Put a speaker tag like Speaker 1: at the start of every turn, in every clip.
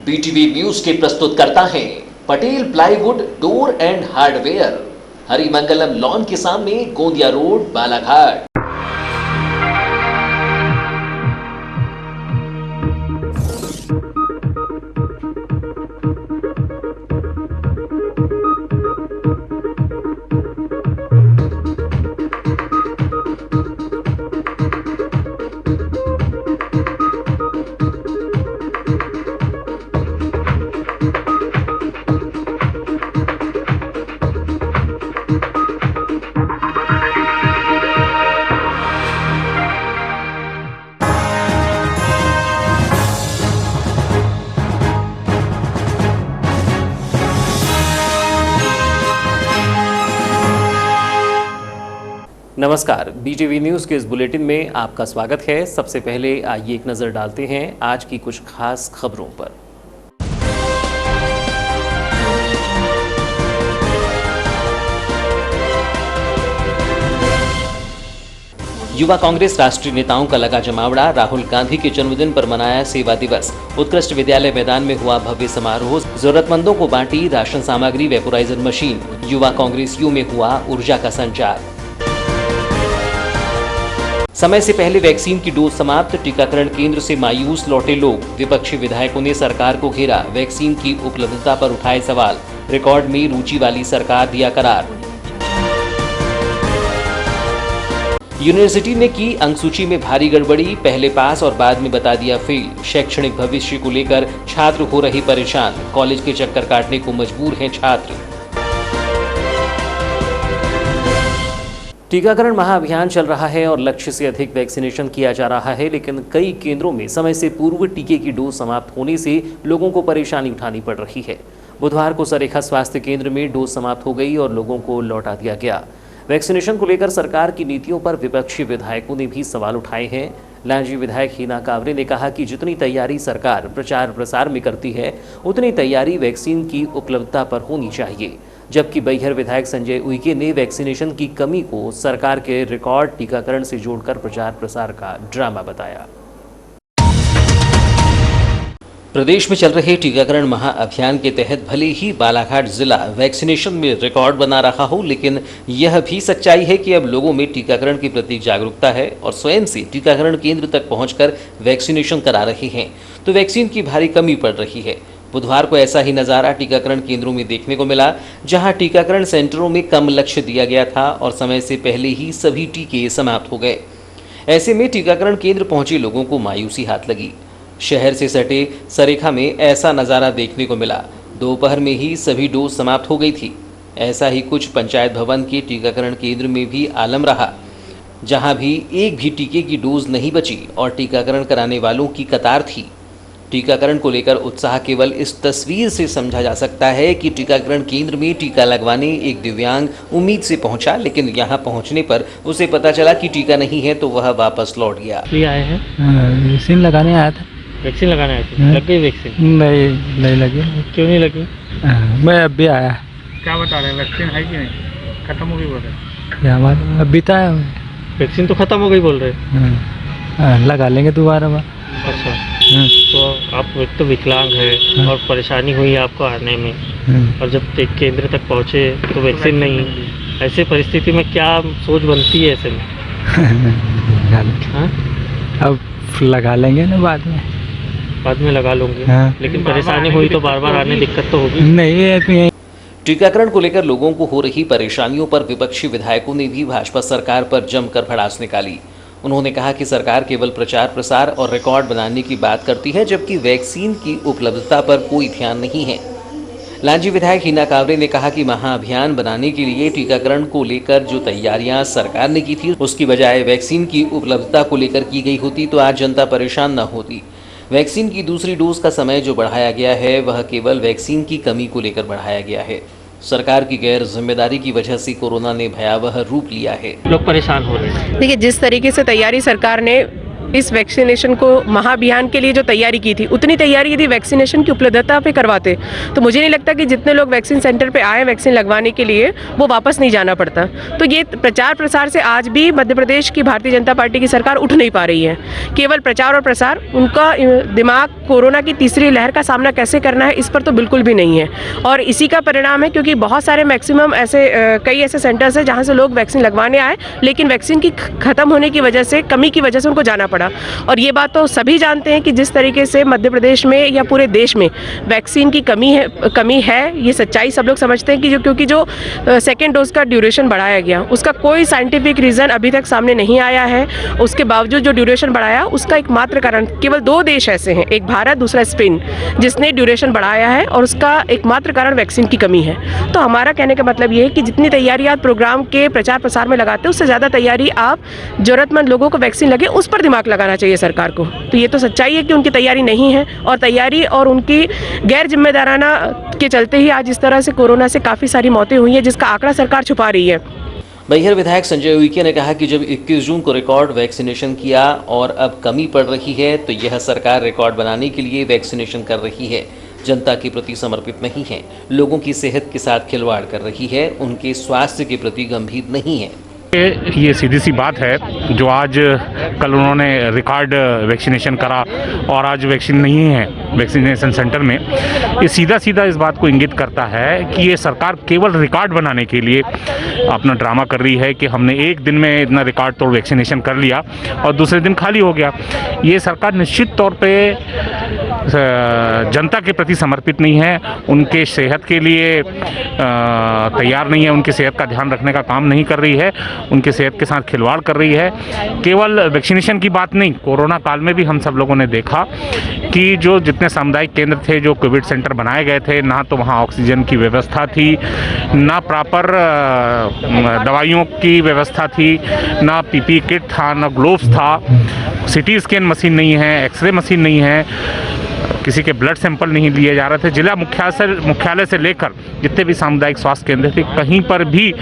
Speaker 1: BTV news के प्रस्तुतकर्ता हैं Patel plywood door and hardware, Harimangalam lawn के सामने, गोंदिया रोड, बालाघाट। नमस्कार, बीटीवी न्यूज के इस बुलेटिन में आपका स्वागत है। सबसे पहले आइए एक नजर डालते हैं आज की कुछ खास खबरों पर। युवा कांग्रेस राष्ट्रीय नेताओं का लगा जमावड़ा, राहुल गांधी के जन्मदिन पर मनाया सेवा दिवस। उत्कृष्ट विद्यालय मैदान में हुआ भव्य समारोह, जरूरतमंदों को बांटी राशन सामग्री, वेपोराइजर मशीन। युवा कांग्रेसियों में हुआ ऊर्जा का संचार। समय से पहले वैक्सीन की डोज समाप्त, टीकाकरण केंद्र से मायूस लौटे लोग। विपक्षी विधायकों ने सरकार को घेरा, वैक्सीन की उपलब्धता पर उठाए सवाल। रिकॉर्ड में रुचि वाली सरकार दिया करार। यूनिवर्सिटी ने की अंकसूची में भारी गड़बड़ी, पहले पास और बाद में बता दिया फेल। शैक्षणिक भविष्य को लेकर छात्र हो रहे परेशान, कॉलेज के चक्कर काटने को मजबूर हैं छात्र। टीकाकरण महाअभियान चल रहा है और लक्ष्य से अधिक वैक्सीनेशन किया जा रहा है, लेकिन कई केंद्रों में समय से पूर्व टीके की डोज समाप्त होने से लोगों को परेशानी उठानी पड़ रही है। बुधवार को सरेखा स्वास्थ्य केंद्र में डोज समाप्त हो गई और लोगों को लौटा दिया गया। वैक्सीनेशन को लेकर सरकार की नीतियों पर विपक्षी विधायकों ने भी सवाल उठाए हैं। लांजी विधायक हिना कावरे ने कहा कि जितनी तैयारी सरकार प्रचार प्रसार में करती है, उतनी तैयारी वैक्सीन की उपलब्धता पर होनी चाहिए। जबकि बैहर विधायक संजय उइके ने वैक्सीनेशन की कमी को सरकार के रिकॉर्ड टीकाकरण से जोड़कर प्रचार प्रसार का ड्रामा बताया। प्रदेश में चल रहे टीकाकरण महाअभियान के तहत भले ही बालाघाट जिला वैक्सीनेशन में रिकॉर्ड बना रहा हो, लेकिन यह भी सच्चाई है कि अब लोगों में टीकाकरण के प्रति जागरूकता है और स्वयं से टीकाकरण केंद्र तक पहुंचकर वैक्सीनेशन करा रहे हैं, तो वैक्सीन की भारी कमी पड़ रही है। बुधवार को ऐसा ही नज़ारा टीकाकरण केंद्रों में देखने को मिला, जहां टीकाकरण सेंटरों में कम लक्ष्य दिया गया था और समय से पहले ही सभी टीके समाप्त हो गए। ऐसे में टीकाकरण केंद्र पहुंचे लोगों को मायूसी हाथ लगी। शहर से सटे सरेखा में ऐसा नज़ारा देखने को मिला, दोपहर में ही सभी डोज समाप्त हो गई थी। ऐसा ही कुछ पंचायत भवन के टीकाकरण केंद्र में भी आलम रहा, जहाँ भी एक भी टीके की डोज नहीं बची और टीकाकरण कराने वालों की कतार थी। टीकाकरण को लेकर उत्साह केवल इस तस्वीर से समझा जा सकता है कि टीकाकरण केंद्र में टीका लगवाने एक दिव्यांग उम्मीद से पहुंचा, लेकिन यहां पहुंचने पर उसे पता चला कि टीका नहीं है, तो वह वापस लौट गया।
Speaker 2: आए हैं
Speaker 3: वैक्सीन लगाने आया था।
Speaker 2: वैक्सीन लगाने आए थे? लग गई वैक्सीन?
Speaker 3: नहीं लगी।
Speaker 2: क्यों नहीं लगी?
Speaker 3: मैं अभी आया।
Speaker 2: क्या बता रहे हैं, वैक्सीन है कि नहीं? खत्म हो गई बोल रहे?
Speaker 3: हमारे अभी तो आया।
Speaker 2: वैक्सीन तो खत्म हो गई बोल रहे?
Speaker 3: लगा लेंगे दोबारा।
Speaker 2: अच्छा, तो आप एक तो विकलांग है और परेशानी हुई आपको आने में, और जब केंद्र तक पहुँचे तो वैक्सीन नहीं। ऐसे परिस्थिति में क्या सोच बनती है ऐसे में?
Speaker 3: अब लगा लेंगे ना बाद में
Speaker 2: लगा लूँगी। लेकिन परेशानी हुई तो बार बार आने दिक्कत तो होगी
Speaker 3: नहीं।
Speaker 1: टीकाकरण को लेकर लोगों को हो रही परेशानियों पर विपक्षी विधायकों ने भी भाजपा सरकार पर जमकर भड़ास निकाली। उन्होंने कहा कि सरकार केवल प्रचार प्रसार और रिकॉर्ड बनाने की बात करती है, जबकि वैक्सीन की उपलब्धता पर कोई ध्यान नहीं है। लांजी विधायक हिना कावरे ने कहा कि महाअभियान बनाने के लिए टीकाकरण को लेकर जो तैयारियां सरकार ने की थी, उसकी बजाय वैक्सीन की उपलब्धता को लेकर की गई होती तो आज जनता परेशान न होती। वैक्सीन की दूसरी डोज का समय जो बढ़ाया गया है, वह केवल वैक्सीन की कमी को लेकर बढ़ाया गया है। सरकार की गैर जिम्मेदारी की वजह से कोरोना ने भयावह रूप लिया है।
Speaker 2: लोग परेशान हो रहे हैं।
Speaker 4: देखिए, जिस तरीके से तैयारी सरकार ने इस वैक्सीनेशन को महाअभियान के लिए जो तैयारी की थी, उतनी तैयारी यदि वैक्सीनेशन की उपलब्धता पे करवाते तो मुझे नहीं लगता कि जितने लोग वैक्सीन सेंटर पे आए वैक्सीन लगवाने के लिए वो वापस नहीं जाना पड़ता। तो ये प्रचार प्रसार से आज भी मध्य प्रदेश की भारतीय जनता पार्टी की सरकार उठ नहीं पा रही है। केवल प्रचार और प्रसार, उनका दिमाग कोरोना की तीसरी लहर का सामना कैसे करना है इस पर तो बिल्कुल भी नहीं है। और इसी का परिणाम है, क्योंकि बहुत सारे मैक्सिमम ऐसे कई ऐसे सेंटर्स हैं जहाँ से लोग वैक्सीन लगवाने आए, लेकिन वैक्सीन की ख़त्म होने की वजह से, कमी की वजह से उनको जाना पड़ा। और ये बात तो सभी जानते हैं कि जिस तरीके से मध्य प्रदेश में या पूरे देश में वैक्सीन की कमी है, ये सच्चाई सब लोग समझते हैं कि क्योंकि जो सेकेंड डोज का ड्यूरेशन बढ़ाया गया, उसका कोई साइंटिफिक रीज़न अभी तक सामने नहीं आया है। उसके बावजूद जो ड्यूरेशन बढ़ाया, उसका एकमात्र कारण, केवल 2 देश ऐसे हैं, एक भारत, दूसरा स्पेन, जिसने ड्यूरेशन बढ़ाया है, और उसका एकमात्र कारण वैक्सीन की कमी है। तो हमारा कहने का मतलब ये है कि जितनी तैयारी आप प्रोग्राम के प्रचार प्रसार में लगाते हैं, उससे ज़्यादा तैयारी आप जरूरतमंद लोगों को वैक्सीन लगे उस पर दिमाग लगाना चाहिए सरकार को। तो ये तो सच्चाई है कि उनकी तैयारी नहीं है, और तैयारी और उनकी गैर जिम्मेदाराना के चलते ही आज इस तरह से कोरोना से काफ़ी सारी मौतें हुई हैं, जिसका आंकड़ा सरकार छुपा रही है।
Speaker 1: मैहर विधायक संजय उइके ने कहा कि जब 21 जून को रिकॉर्ड वैक्सीनेशन किया और अब कमी पड़ रही है, तो यह सरकार रिकॉर्ड बनाने के लिए वैक्सीनेशन कर रही है, जनता के प्रति समर्पित नहीं है, लोगों की सेहत के साथ खिलवाड़ कर रही है, उनके स्वास्थ्य के प्रति गंभीर नहीं है।
Speaker 5: ये सीधी सी बात है, जो आज कल उन्होंने रिकॉर्ड वैक्सीनेशन करा और आज वैक्सीन नहीं है वैक्सीनेशन सेंटर में, ये सीधा सीधा इस बात को इंगित करता है कि ये सरकार केवल रिकॉर्ड बनाने के लिए अपना ड्रामा कर रही है कि हमने एक दिन में इतना रिकॉर्ड तोड़ वैक्सीनेशन कर लिया और दूसरे दिन खाली हो गया। ये सरकार निश्चित तौर पे जनता के प्रति समर्पित नहीं है, उनके सेहत के लिए तैयार नहीं है, उनकी सेहत का ध्यान रखने का काम नहीं कर रही है, उनके सेहत के साथ खिलवाड़ कर रही है। केवल वैक्सीनेशन की बात नहीं, कोरोना काल में भी हम सब लोगों ने देखा कि जो जितने सामुदायिक केंद्र थे, जो कोविड सेंटर बनाए गए थे, ना तो वहाँ ऑक्सीजन की व्यवस्था थी, ना प्रॉपर दवाइयों की व्यवस्था थी, ना पीपी किट था, ना ग्लोव्स था, सीटी स्कैन मशीन नहीं है, एक्सरे मशीन नहीं है, किसी के ब्लड सैंपल नहीं लिए जा रहे थे। जिला मुख्यालय से लेकर जितने भी सामुदायिक स्वास्थ्य केंद्र थे, कहीं पर भी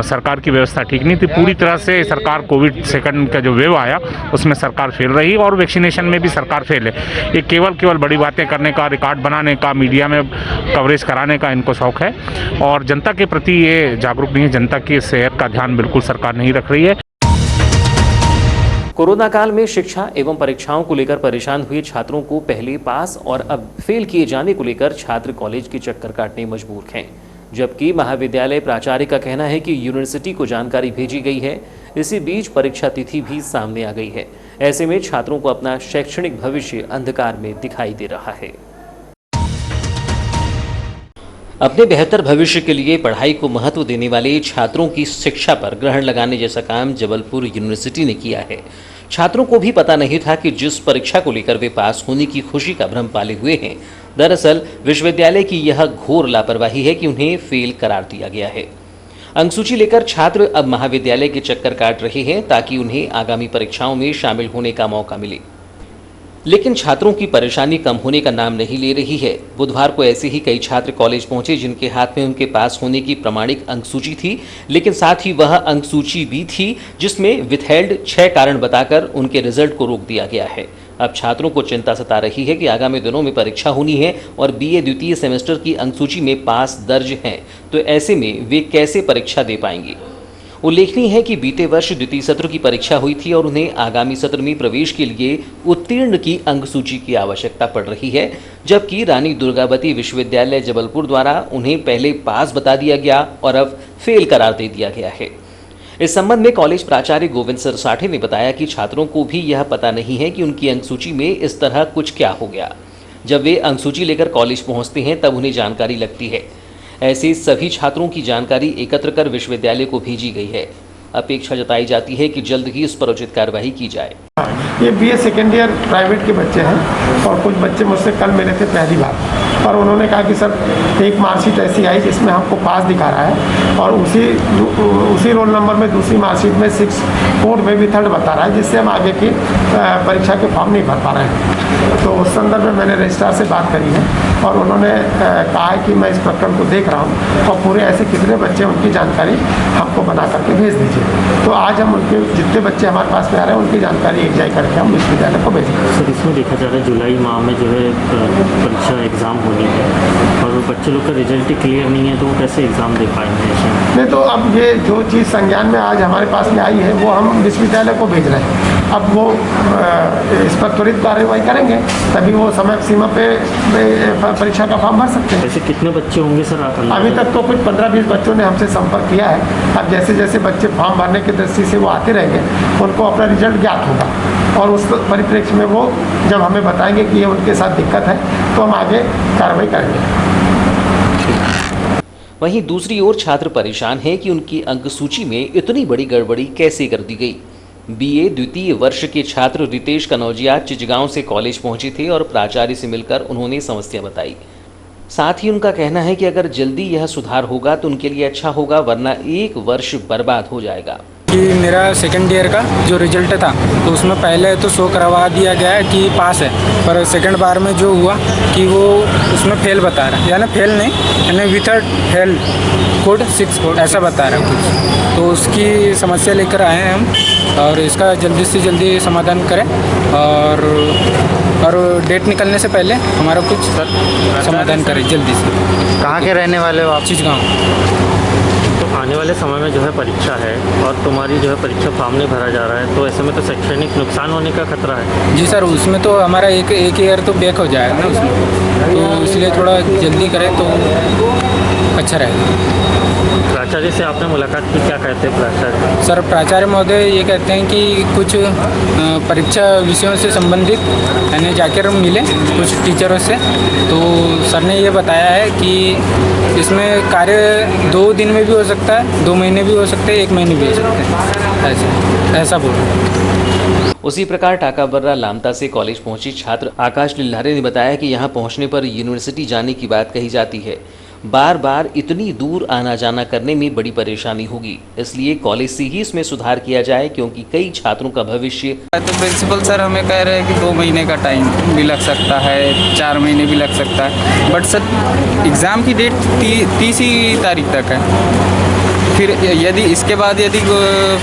Speaker 5: सरकार की व्यवस्था ठीक नहीं थी। पूरी तरह से सरकार, कोविड सेकंड का जो वेव आया उसमें सरकार फेल रही और वैक्सीनेशन में भी सरकार फेल है। ये केवल बड़ी बातें करने का, रिकॉर्ड बनाने का, मीडिया में कवरेज कराने का इनको शौक है और जनता के प्रति ये जागरूक नहीं है। जनता की सेहत का ध्यान बिल्कुल सरकार नहीं रख रही है।
Speaker 1: कोरोना काल में शिक्षा एवं परीक्षाओं को लेकर परेशान हुए छात्रों को पहले पास और अब फेल किए जाने को लेकर छात्र कॉलेज के चक्कर काटने मजबूर हैं, जबकि महाविद्यालय प्राचार्य का कहना है कि यूनिवर्सिटी को जानकारी भेजी गई है। इसी बीच परीक्षा तिथि भी सामने आ गई है। ऐसे में छात्रों को अपना शैक्षणिक भविष्य अंधकार में दिखाई दे रहा है। अपने बेहतर भविष्य के लिए पढ़ाई को महत्व देने वाले छात्रों की शिक्षा पर ग्रहण लगाने जैसा काम जबलपुर यूनिवर्सिटी ने किया है। छात्रों को भी पता नहीं था कि जिस परीक्षा को लेकर वे पास होने की खुशी का भ्रम पाले हुए हैं, दरअसल विश्वविद्यालय की यह घोर लापरवाही है कि उन्हें फेल करार दिया गया है। अंकसूची लेकर छात्र अब महाविद्यालय के चक्कर काट रहे हैं ताकि उन्हें आगामी परीक्षाओं में शामिल होने का मौका मिले, लेकिन छात्रों की परेशानी कम होने का नाम नहीं ले रही है। बुधवार को ऐसे ही कई छात्र कॉलेज पहुंचे जिनके हाथ में उनके पास होने की प्रमाणिक अंकसूची थी, लेकिन साथ ही वह अंकसूची भी थी जिसमें विथहेल्ड 6 कारण बताकर उनके रिजल्ट को रोक दिया गया है। अब छात्रों को चिंता सता रही है कि आगामी दिनों में परीक्षा होनी है और बीए द्वितीय सेमेस्टर की अंकसूची में पास दर्ज हैं, तो ऐसे में वे कैसे परीक्षा दे पाएंगे। उल्लेखनीय है कि बीते वर्ष द्वितीय सत्र की परीक्षा हुई थी और उन्हें आगामी सत्र में प्रवेश के लिए उत्तीर्ण की अंकसूची की आवश्यकता पड़ रही है, जबकि रानी दुर्गावती विश्वविद्यालय जबलपुर द्वारा उन्हें पहले पास बता दिया गया और अब फेल करार दे दिया गया है। इस संबंध में कॉलेज प्राचार्य गोविंद सरसाठे ने बताया कि छात्रों को भी यह पता नहीं है कि उनकी अंकसूची में इस तरह कुछ क्या हो गया। जब वे अंकसूची लेकर कॉलेज पहुंचते हैं तब उन्हें जानकारी लगती है। ऐसे सभी छात्रों की जानकारी एकत्र कर विश्वविद्यालय को भेजी गई है। अपेक्षा जताई जाती है कि जल्द ही इस पर उचित कार्रवाई की जाए।
Speaker 6: ये BA सेकेंड ईयर प्राइवेट के बच्चे हैं और कुछ बच्चे मुझसे कल मिले थे पहली बार और उन्होंने कहा कि सर एक मार्कशीट ऐसी आई जिसमें हमको पास दिखा रहा है और उसी रोल नंबर में दूसरी मार्कशीट में 6 कोड में भी 3rd बता रहा है, जिससे हम आगे की परीक्षा के फॉर्म नहीं भर पा रहे हैं। तो उस संदर्भ में मैंने रजिस्ट्रार से बात करी है और उन्होंने कहा है कि मैं इस प्रकरण को देख रहा हूँ और पूरे ऐसे कितने बच्चे उनकी जानकारी हमको बना करके भेज दीजिए। तो आज हम उनके जितने बच्चे हमारे पास में आ रहे हैं उनकी जानकारी एक जाए करके हम विश्वविद्यालय को भेजेंगे।
Speaker 2: सर इसमें देखा जा रहा है जुलाई माह में जो है परीक्षा एग्ज़ाम होनी है और बच्चे लोग का रिजल्ट ही क्लियर नहीं है, तो वो कैसे एग्ज़ाम दे पाएंगे ऐसे?
Speaker 6: नहीं, तो अब ये जो चीज़ संज्ञान में आज हमारे पास में आई है वो हम विश्वविद्यालय को भेज रहे हैं। अब वो इस पर त्वरित कार्रवाई करेंगे तभी वो समय सीमा पे परीक्षा का फॉर्म भर सकते हैं।
Speaker 2: ऐसे कितने बच्चे होंगे सर?
Speaker 6: अभी तक तो कुछ 15-20 बच्चों ने हमसे संपर्क किया है। अब जैसे जैसे बच्चे फॉर्म भरने की दृष्टि से वो आते रहेंगे उनको अपना रिजल्ट ज्ञात होगा और उस परिप्रेक्ष्य में वो जब हमें बताएंगे कि ये उनके साथ दिक्कत है तो हम आगे कार्रवाई करेंगे।
Speaker 1: वहीं दूसरी ओर छात्र परेशान हैं कि उनकी अंक सूची में इतनी बड़ी गड़बड़ी कैसे कर दी गई। BA द्वितीय वर्ष के छात्र रितेश कनौजिया चिचगांव से कॉलेज पहुंचे थे और प्राचार्य से मिलकर उन्होंने समस्या बताई। साथ ही उनका कहना है कि अगर जल्दी यह सुधार होगा तो उनके लिए अच्छा होगा, वरना 1 वर्ष बर्बाद हो जाएगा।
Speaker 3: कि मेरा सेकंड ईयर का जो रिजल्ट था तो उसमें पहले तो शो करवा दिया गया है कि पास है, पर सेकंड बार में जो हुआ कि वो उसमें फेल बता रहा है, यानी फेल नहीं, यानी विथआउट फेल कोड 6 कोड ऐसा बता रहा है कुछ। तो उसकी समस्या लेकर आए हैं हम और इसका जल्दी से जल्दी समाधान करें और डेट निकलने से पहले हमारा कुछ समाधान करें जल्दी से।
Speaker 7: कहाँ के रहने वाले हो आप?
Speaker 3: चिचगांव।
Speaker 2: तो आने वाले समय में जो है परीक्षा है और तुम्हारी जो है परीक्षा फॉर्म नहीं भरा जा रहा है, तो ऐसे में तो शैक्षणिक नुकसान होने का खतरा है।
Speaker 3: जी सर, उसमें तो हमारा एक ईयर तो बैक हो जाएगा ना उसमें, तो इसलिए थोड़ा जल्दी करें तो अच्छा रहेगा।
Speaker 2: प्राचार्य से आपने मुलाकात की, क्या कहते हैं प्राचार्य?
Speaker 3: सर प्राचार्य महोदय ये कहते हैं कि कुछ परीक्षा विषयों से संबंधित यानी जाकर मिले कुछ टीचरों से, तो सर ने ये बताया है कि इसमें कार्य 2 दिन में भी हो सकता है, 2 महीने भी हो सकते हैं, 1 महीने भी हो सकते हैं, ऐसा बोल रहे हैं।
Speaker 1: उसी प्रकार टाकाबर्रा लामता से कॉलेज पहुंचे छात्र आकाश लिल्हारे ने बताया कि यहां पहुंचने पर यूनिवर्सिटी जाने की बात कही जाती है। बार बार इतनी दूर आना जाना करने में बड़ी परेशानी होगी, इसलिए कॉलेज से ही इसमें सुधार किया जाए, क्योंकि कई छात्रों का भविष्य।
Speaker 8: तो प्रिंसिपल सर हमें कह रहे हैं कि 2 महीने का टाइम भी लग सकता है, 4 महीने भी लग सकता है, बट सर एग्ज़ाम की डेट 30 ही तारीख तक है। फिर यदि इसके बाद यदि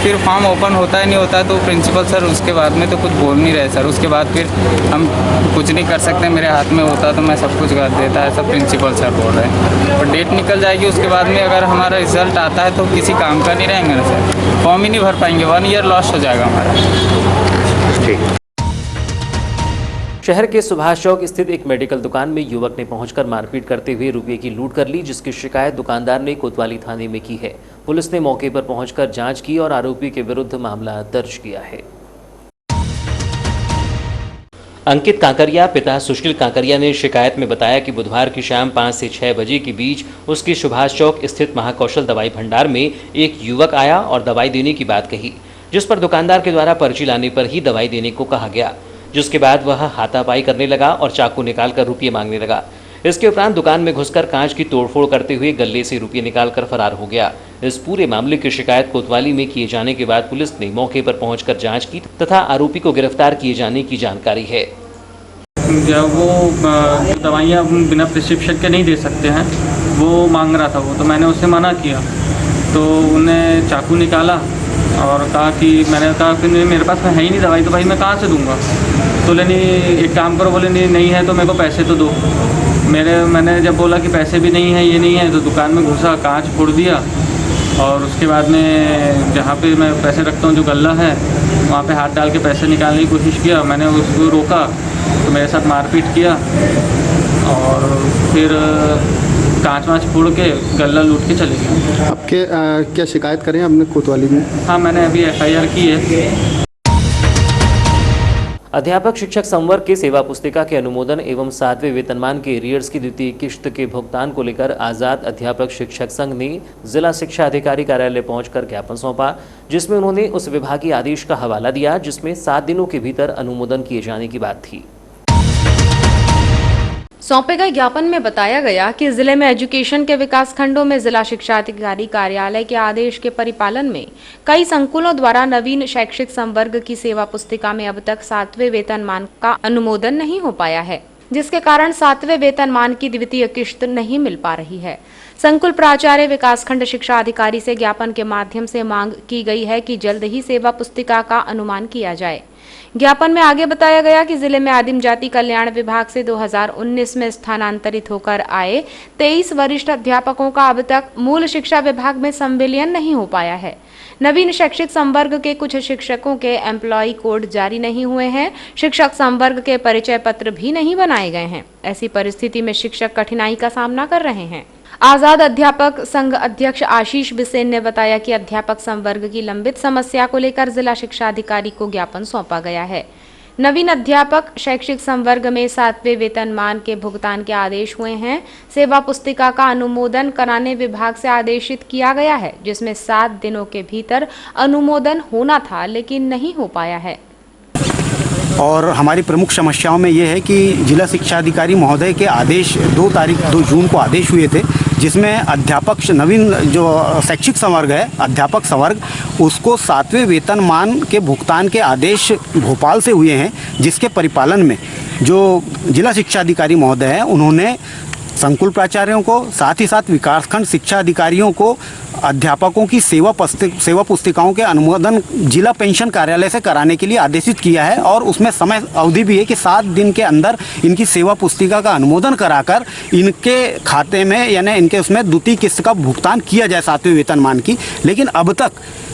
Speaker 8: फिर फॉर्म ओपन होता है नहीं होता है तो प्रिंसिपल सर उसके बाद में तो कुछ बोल नहीं रहे सर। उसके बाद फिर हम कुछ नहीं कर सकते, मेरे हाथ में होता तो मैं सब कुछ कर देता है, सब प्रिंसिपल सर बोल रहे हैं। और डेट निकल जाएगी उसके बाद में अगर हमारा रिजल्ट आता है तो किसी काम का नहीं रहेंगे ना सर, फॉर्म ही नहीं भर पाएंगे, 1 ईयर लॉस हो जाएगा हमारा।
Speaker 7: ठीक।
Speaker 1: शहर के सुभाष चौक स्थित एक मेडिकल दुकान में युवक ने पहुंचकर मारपीट करते हुए रुपये की लूट कर ली, जिसकी शिकायत दुकानदार ने कोतवाली थाने में की है। पुलिस ने मौके पर पहुंचकर जांच की और आरोपी के विरुद्ध मामला दर्ज किया है। अंकित कांकरिया पिता सुशील कांकरिया ने शिकायत में बताया कि बुधवार की शाम 5 से 6 बजे के बीच उसके सुभाष चौक स्थित महाकौशल दवाई भंडार में एक युवक आया और दवाई देने की बात कही, जिस पर दुकानदार के द्वारा पर्ची लाने पर ही दवाई देने को कहा गया, जिसके बाद वह हाथापाई करने लगा और चाकू निकालकर रुपये मांगने लगा। इसके उपरांत दुकान में घुसकर कांच की तोड़फोड़ करते हुए गले से रुपये निकालकर फरार हो गया। इस पूरे मामले की शिकायत कोतवाली में किए जाने के बाद पुलिस ने मौके पर पहुंचकर जांच की तथा आरोपी को गिरफ्तार किए जाने की जानकारी है।
Speaker 9: जब वो दवाइयाँ बिना प्रिस्क्रिप्शन के नहीं दे सकते हैं, वो मांग रहा था तो मैंने उससे मना किया, तो उन्हें चाकू निकाला और कहा कि मैंने कहा कि मेरे पास है ही नहीं दवाई, तो भाई मैं कहाँ से दूंगा। तो बोले नहीं एक काम करो, बोले नहीं है तो मेरे को पैसे तो दो। मैंने जब बोला कि पैसे भी नहीं है, ये नहीं है, तो दुकान में घुसा, कांच फोड़ दिया और उसके बाद में जहाँ पे मैं पैसे रखता हूँ जो गल्ला है वहाँ पे हाथ डाल के पैसे निकालने की कोशिश किया। मैंने उसको रोका तो मेरे साथ मारपीट किया और फिर कांच वाँच फोड़ के गल्ला लूट के चले गए।
Speaker 7: आपके क्या शिकायत करें आपने कोतवाली में?
Speaker 9: हाँ, मैंने अभी FIR की है।
Speaker 1: अध्यापक शिक्षक संवर्ग के सेवा पुस्तिका के अनुमोदन एवं 7वें वेतनमान के एरियर्स की द्वितीय किश्त के भुगतान को लेकर आजाद अध्यापक शिक्षक संघ ने जिला शिक्षा अधिकारी कार्यालय पहुंचकर ज्ञापन सौंपा, जिसमें उन्होंने उस विभागीय आदेश का हवाला दिया जिसमें 7 दिनों के भीतर अनुमोदन किए जाने की बात थी।
Speaker 10: सौंपे गए ज्ञापन में बताया गया कि जिले में एजुकेशन के विकास खंडों में जिला शिक्षा अधिकारी कार्यालय के आदेश के परिपालन में कई संकुलों द्वारा नवीन शैक्षिक संवर्ग की सेवा पुस्तिका में अब तक 7वें वेतनमान का अनुमोदन नहीं हो पाया है, जिसके कारण 7वें वेतनमान की द्वितीय किश्त नहीं मिल पा रही है। संकुल प्राचार्य विकासखंड शिक्षा अधिकारी से ज्ञापन के माध्यम से मांग की गई है कि जल्द ही सेवा पुस्तिका का अनुमान किया जाए। ज्ञापन में आगे बताया गया कि जिले में आदिम जाति कल्याण विभाग से 2019 में स्थानांतरित होकर आए 23 वरिष्ठ अध्यापकों का अब तक मूल शिक्षा विभाग में संविलियन नहीं हो पाया है। नवीन शैक्षिक संवर्ग के कुछ शिक्षकों के एम्प्लॉय कोड जारी नहीं हुए हैं, शिक्षक संवर्ग के परिचय पत्र भी नहीं बनाए गए हैं। ऐसी परिस्थिति में शिक्षक कठिनाई का सामना कर रहे हैं। आजाद अध्यापक संघ अध्यक्ष आशीष बिसेन ने बताया कि अध्यापक संवर्ग की लंबित समस्या को लेकर जिला शिक्षा अधिकारी को ज्ञापन सौंपा गया है। नवीन अध्यापक शैक्षिक संवर्ग में 7वें वेतनमान के भुगतान के आदेश हुए हैं। सेवा पुस्तिका का अनुमोदन कराने विभाग से आदेशित किया गया है, जिसमें 7 दिनों के भीतर अनुमोदन होना था, लेकिन नहीं हो पाया है।
Speaker 11: और हमारी प्रमुख समस्याओं में ये है कि जिला शिक्षा अधिकारी महोदय के आदेश 2 जून को आदेश हुए थे, जिसमें अध्यापक नवीन जो शैक्षिक संवर्ग है अध्यापक संवर्ग उसको 7वें वेतनमान के भुगतान के आदेश भोपाल से हुए हैं, जिसके परिपालन में जो जिला शिक्षा अधिकारी महोदय हैं उन्होंने संकुल प्राचार्यों को साथ ही साथ विकासखंड शिक्षा अधिकारियों को अध्यापकों की सेवा पुस्तिकाओं के अनुमोदन जिला पेंशन कार्यालय से कराने के लिए आदेशित किया है। और उसमें समय अवधि भी है कि 7 दिन के अंदर इनकी सेवा पुस्तिका का अनुमोदन कराकर इनके खाते में यानी इनके उसमें द्वितीय किस्त का भुगतान किया जाए 7वें वेतनमान की। लेकिन अब तक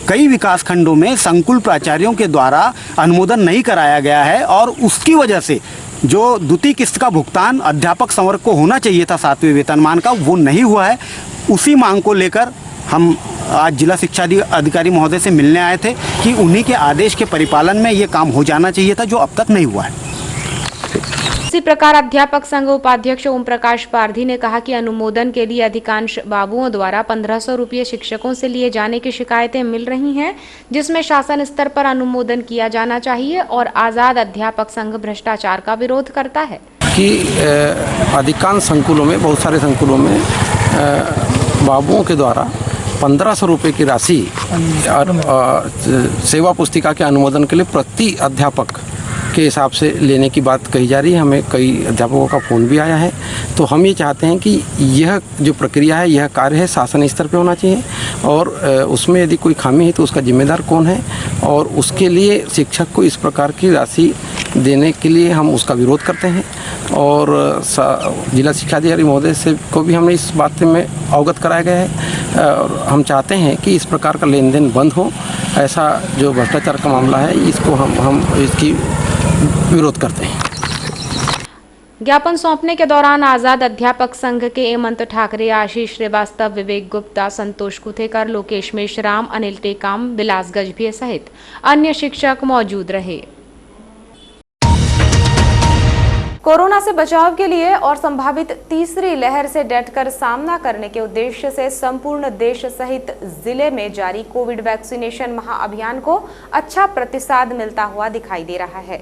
Speaker 11: कई विकास खंडों में संकुल प्राचार्यों के द्वारा अनुमोदन नहीं कराया गया है और उसकी वजह से जो द्वितीय किस्त का भुगतान अध्यापक संवर्ग को होना चाहिए था 7वें वेतनमान का, वो नहीं हुआ है। उसी मांग को लेकर हम आज जिला शिक्षा अधिकारी महोदय से मिलने आए थे कि उन्हीं के आदेश के परिपालन में ये काम हो जाना चाहिए था, जो अब तक नहीं हुआ है।
Speaker 10: इसी प्रकार अध्यापक संघ उपाध्यक्ष ओम प्रकाश पारधी ने कहा कि अनुमोदन के लिए अधिकांश बाबुओं द्वारा 1500 रुपये शिक्षकों से लिए जाने की शिकायतें मिल रही हैं, जिसमें शासन स्तर पर अनुमोदन किया जाना चाहिए और आजाद अध्यापक संघ भ्रष्टाचार का विरोध करता है।
Speaker 12: कि अधिकांश संकुलों में, बहुत सारे संकुलों में बाबुओं के द्वारा 1500 रुपये की राशि और सेवा पुस्तिका के अनुमोदन के लिए प्रति अध्यापक के हिसाब से लेने की बात कही जा रही है। हमें कई अध्यापकों का फ़ोन भी आया है। तो हम ये चाहते हैं कि यह जो प्रक्रिया है, यह कार्य है शासन स्तर पे होना चाहिए और उसमें यदि कोई खामी है तो उसका जिम्मेदार कौन है, और उसके लिए शिक्षक को इस प्रकार की राशि देने के लिए हम उसका विरोध करते हैं। और जिला शिक्षा अधिकारी महोदय से को भी हमने इस बात में अवगत कराया गया है और हम चाहते हैं कि इस प्रकार का लेन देन बंद हो। ऐसा जो भ्रष्टाचार का मामला है, इसको हम इसकी विरोध करते हैं।
Speaker 10: ज्ञापन सौंपने के दौरान आजाद अध्यापक संघ के हेमंत ठाकरे, आशीष श्रीवास्तव, विवेक गुप्ता, संतोष कुथेकर, लोकेश मेश्राम, अनिल टेकाम, विलास गजभिये सहित अन्य शिक्षक मौजूद रहे। कोरोना से बचाव के लिए और संभावित तीसरी लहर से डटकर सामना करने के उद्देश्य से संपूर्ण देश सहित जिले में जारी कोविड वैक्सीनेशन महाअभियान को अच्छा प्रतिसाद मिलता हुआ दिखाई दे रहा है।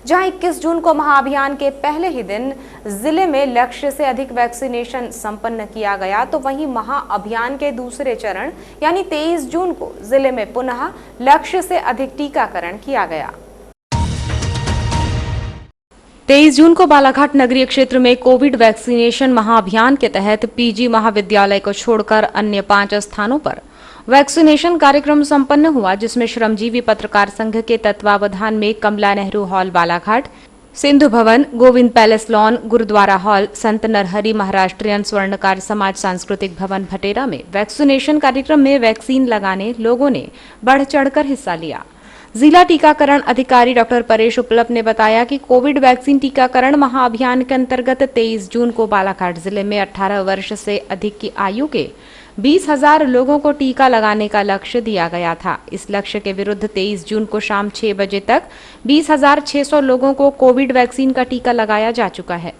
Speaker 10: जहां 21 जून को महाअभियान के पहले ही दिन जिले में लक्ष्य से अधिक वैक्सीनेशन संपन्न किया गया, तो वहीं महाअभियान के दूसरे चरण यानी 23 जून को जिले में पुनः लक्ष्य से अधिक टीकाकरण किया गया। 23 जून को बालाघाट नगरीय क्षेत्र में कोविड वैक्सीनेशन महाअभियान के तहत पीजी महाविद्यालय को छोड़कर अन्य 5 स्थानों पर वैक्सीनेशन कार्यक्रम संपन्न हुआ, जिसमें श्रमजीवी पत्रकार संघ के तत्वावधान में Kamla Nehru hall Balaghat, Sindhu Bhavan, Govind palace lawn, gurdwara hall, Sant Narhari Maharashtrian स्वर्णकार समाज सांस्कृतिक भवन भटेरा में वैक्सीनेशन कार्यक्रम में वैक्सीन लगाने लोगों ने बढ़ चढ़कर हिस्सा लिया। जिला टीकाकरण अधिकारी डॉक्टर परेश उपलब्ध ने बताया कि कोविड वैक्सीन टीकाकरण महाअभियान के अंतर्गत 23 जून को बालाघाट जिले में 18 वर्ष से अधिक की आयु के 20,000 लोगों को टीका लगाने का लक्ष्य दिया गया था। इस लक्ष्य के विरुद्ध 23 जून को शाम 6 बजे तक 20,600 लोगों को कोविड वैक्सीन का टीका लगाया जा चुका है।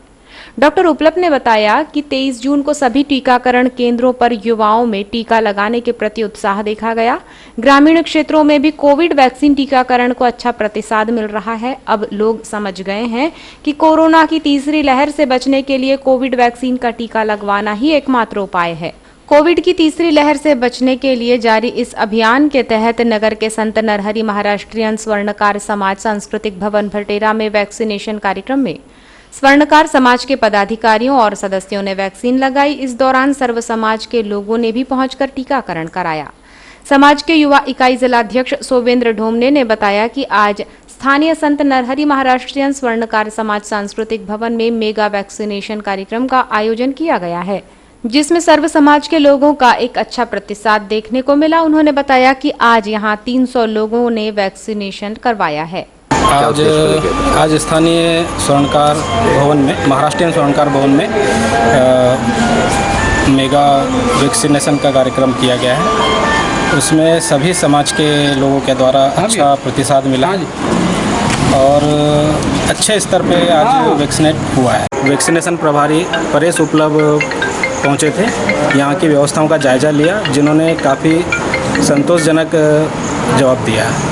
Speaker 10: डॉक्टर उपलब्ध ने बताया कि 23 जून को सभी टीकाकरण केंद्रों पर युवाओं में टीका लगाने के प्रति उत्साह देखा गया। ग्रामीण क्षेत्रों में भी कोविड वैक्सीन टीकाकरण को अच्छा प्रतिसाद मिल रहा है। अब लोग समझ गए हैं कि कोरोना की तीसरी लहर से बचने के लिए कोविड वैक्सीन का टीका लगवाना ही एकमात्र उपाय है। कोविड की तीसरी लहर से बचने के लिए जारी इस अभियान के तहत नगर के संत नरहरि महाराष्ट्रीयन स्वर्णकार समाज सांस्कृतिक भवन भटेरा में वैक्सीनेशन कार्यक्रम में स्वर्णकार समाज के पदाधिकारियों और सदस्यों ने वैक्सीन लगाई। इस दौरान सर्व समाज के लोगों ने भी पहुंचकर टीकाकरण कराया। समाज के युवा इकाई जिलाध्यक्ष सोवेंद्र ढोमने ने बताया कि आज स्थानीय संत नरहरि महाराष्ट्रीयन स्वर्णकार समाज सांस्कृतिक भवन में मेगा वैक्सीनेशन कार्यक्रम का आयोजन किया गया है, जिसमें सर्व समाज के लोगों का एक अच्छा प्रतिसाद देखने को मिला। उन्होंने बताया कि आज यहां 300 लोगों ने वैक्सीनेशन करवाया है।
Speaker 3: आज स्थानीय स्वर्णकार भवन में, महाराष्ट्रीयन स्वर्णकार भवन में मेगा वैक्सीनेशन का कार्यक्रम किया गया है। उसमें सभी समाज के लोगों के द्वारा अच्छा प्रतिसाद मिला और अच्छे स्तर पे आज वैक्सीनेट हुआ है। वैक्सीनेशन प्रभारी परेश उपलब्ध पहुंचे थे, यहाँ की व्यवस्थाओं का जायजा लिया, जिन्होंने काफ़ी संतोषजनक जवाब दिया है।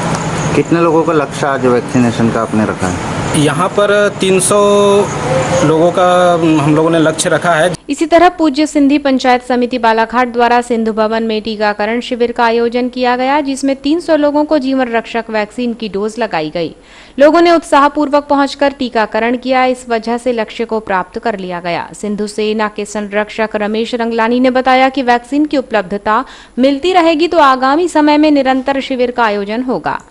Speaker 7: कितने लोगों का लक्ष्य आज वैक्सीनेशन का आपने रखा है?
Speaker 3: यहाँ पर 300 लोगों का हम लोगों ने लक्ष्य रखा है।
Speaker 10: इसी तरह पूज्य सिंधी पंचायत समिति बालाघाट द्वारा सिंधु भवन में टीकाकरण शिविर का आयोजन किया गया, जिसमें 300 लोगों को जीवन रक्षक वैक्सीन की डोज लगाई गई। लोगों ने उत्साहपूर्वक पहुंचकर टीकाकरण किया, इस वजह से लक्ष्य को प्राप्त कर लिया गया। सिंधु सेना के संरक्षक रमेश रंगलानी ने बताया कि वैक्सीन की उपलब्धता मिलती रहेगी तो आगामी समय में निरंतर शिविर का आयोजन होगा।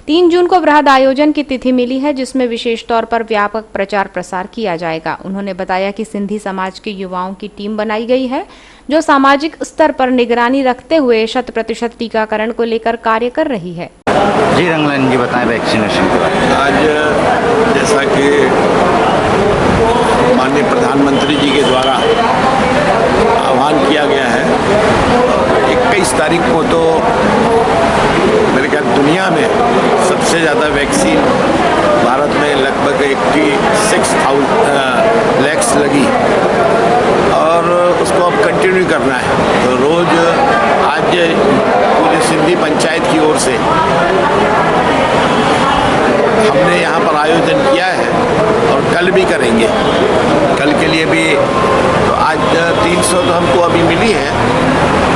Speaker 10: 3 जून को वृहद आयोजन की तिथि मिली है, जिसमें विशेष तौर पर व्यापक प्रचार प्रसार किया जाएगा। उन्होंने बताया कि सिंधी समाज के युवाओं की टीम बनाई गई है, जो सामाजिक स्तर पर निगरानी रखते हुए 100% टीकाकरण को लेकर कार्य कर रही है।
Speaker 7: जी रंगलानी जी, बताएं वैक्सीनेशन के बारे में।
Speaker 13: आज जैसा कि माननीय प्रधानमंत्री जी के द्वारा आह्वान किया गया है, 21 तारीख को तो मेरे ख्याल दुनिया में सबसे ज़्यादा वैक्सीन भारत में लगभग 86,000 लैक्स लगी और उसको अब कंटिन्यू करना है। तो रोज़ आज पूरी सिंधी पंचायत की ओर से हमने यहाँ पर आयोजन किया है और कल भी करेंगे। कल के लिए भी तो आज 300 तो हमको अभी मिली है,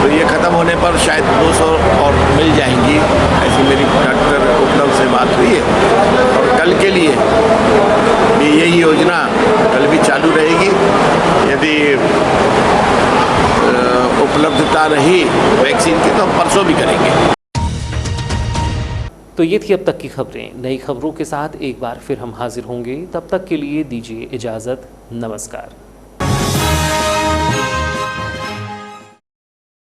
Speaker 13: तो ये ख़त्म होने पर शायद 200 और मिल जाएंगी, ऐसी मेरी डॉक्टर उपलब्ध से बात हुई है। और कल के लिए भी यही योजना कल भी चालू रहेगी। यदि उपलब्धता रही वैक्सीन की तो हम परसों भी करेंगे।
Speaker 1: तो ये थी अब तक की खबरें। नई खबरों के साथ एक बार फिर हम हाजिर होंगे, तब तक के लिए दीजिए इजाज़त। नमस्कार।